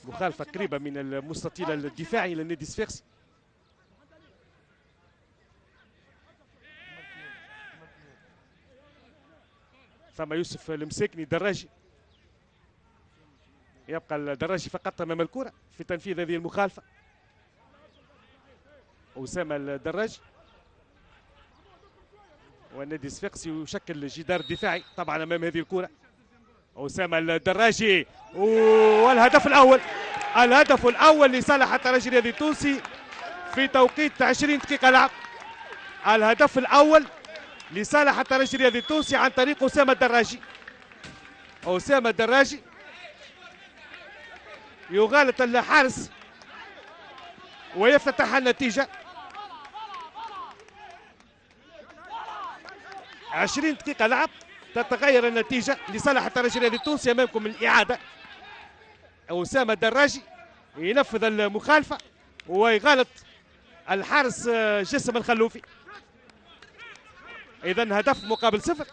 مخالفة قريبة من المستطيل الدفاعي للنادي الصفاقسي. ثم يوسف المساكني دراجي، يبقى الدراجي فقط امام الكرة في تنفيذ هذه المخالفة. أسامة الدراجي والنادي الصفاقسي يشكل جدار دفاعي طبعا امام هذه الكرة. أسامة الدراجي والهدف الأول، الهدف الأول لصالح الترجي الرياضي التونسي في توقيت 20 دقيقة لعب. الهدف الأول لصالح الترجي الرياضي التونسي عن طريق أسامة الدراجي. أسامة الدراجي يغالط الحارس ويفتتح النتيجة. 20 دقيقة لعب تتغير النتيجة لصالح الترجي الرياضي التونسي. أمامكم الإعادة. أسامة الدراجي ينفذ المخالفة ويغالط الحارس جسم الخلوفي. إذن هدف مقابل 0.